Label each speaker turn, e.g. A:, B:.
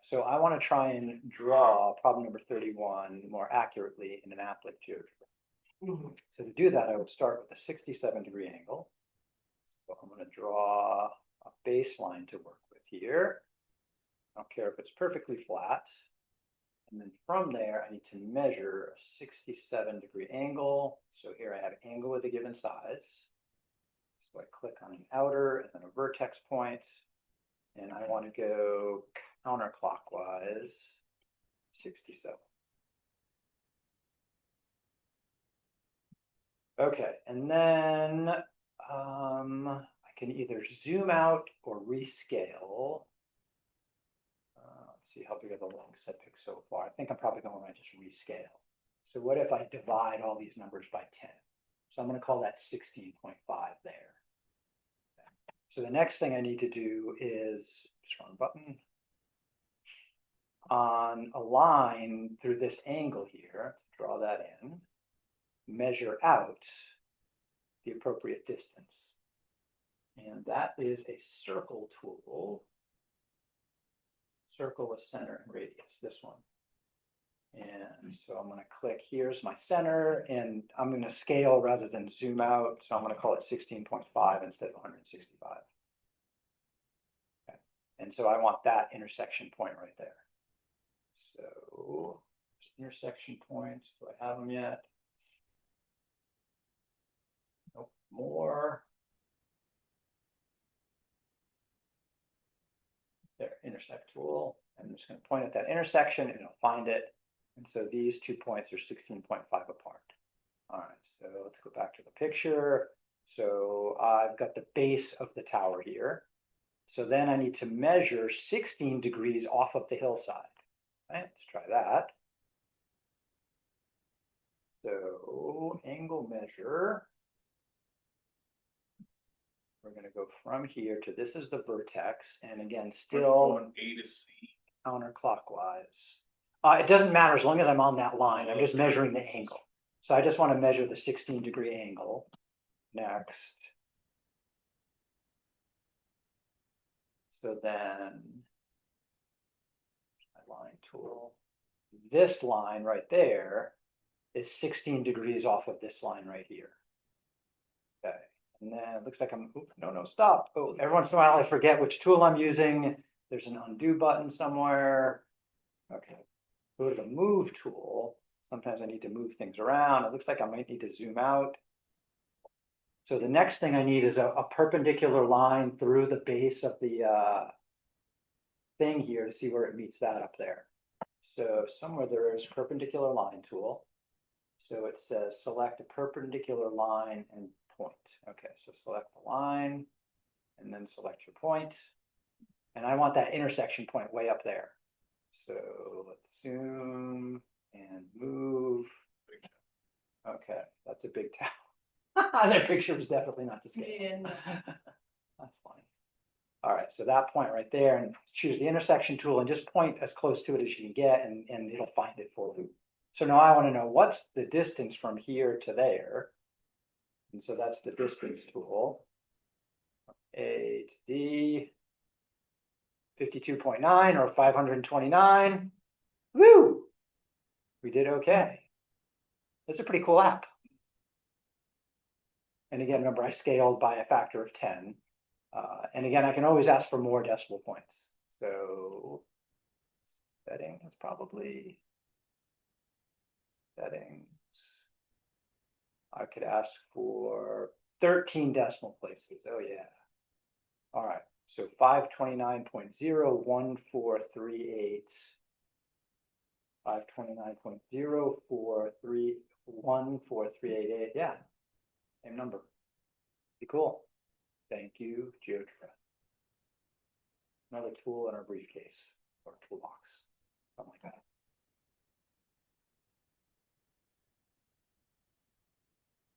A: so I want to try and draw problem number 31 more accurately in an applet GeoGebra. So to do that, I would start with a 67-degree angle. So I'm going to draw a baseline to work with here. I don't care if it's perfectly flat. And then from there, I need to measure a 67-degree angle. So here I have angle with a given size. So I click on an outer and then a vertex point. And I want to go counterclockwise 67. Okay, and then I can either zoom out or rescale. Let's see how big of the lengths I picked so far. I think I'm probably going to just rescale. So what if I divide all these numbers by 10? So I'm going to call that 16.5 there. So the next thing I need to do is, wrong button, on a line through this angle here, draw that in, measure out the appropriate distance. And that is a circle tool. Circle with center and radius, this one. And so I'm going to click, here's my center, and I'm going to scale rather than zoom out. So I'm going to call it 16.5 instead of 165. Okay. And so I want that intersection point right there. So intersection points, do I have them yet? Nope, more. There, intersect tool. I'm just going to point at that intersection and it'll find it. And so these 2 points are 16.5 apart. All right, so let's go back to the picture. So I've got the base of the tower here. So then I need to measure 16 degrees off of the hillside. All right, let's try that. So angle measure. We're going to go from here to this is the vertex. And again, still
B: A to C.
A: Counterclockwise. It doesn't matter as long as I'm on that line. I'm just measuring the angle. So I just want to measure the 16-degree angle. Next. So then, my line tool. This line right there is 16 degrees off of this line right here. Okay. And then it looks like I'm, oops, no, stop. Oh, every once in a while I forget which tool I'm using. There's an undo button somewhere. Okay. Go to the move tool. Sometimes I need to move things around. It looks like I might need to zoom out. So the next thing I need is a perpendicular line through the base of the thing here to see where it meets that up there. So somewhere there is perpendicular line tool. So it says select a perpendicular line and point. Okay, so select the line and then select your point. And I want that intersection point way up there. So let's zoom and move. Okay, that's a big tower. That picture was definitely not to scale. Yeah. That's funny. All right, so that point right there, and choose the intersection tool and just point as close to it as you can get, and it'll find it for you. So now I want to know what's the distance from here to there. And so that's the distance tool. A to D, 52.9 or 529. Woo! We did okay. It's a pretty cool app. And again, remember, I scaled by a factor of 10. And again, I can always ask for more decimal points. So setting is probably settings. I could ask for 13 decimal places. Oh, yeah. All right. So 529.01438. 529.0431438. Yeah. Same number. Be cool. Thank you, Geogebra. Another tool in our briefcase or toolbox, something like that.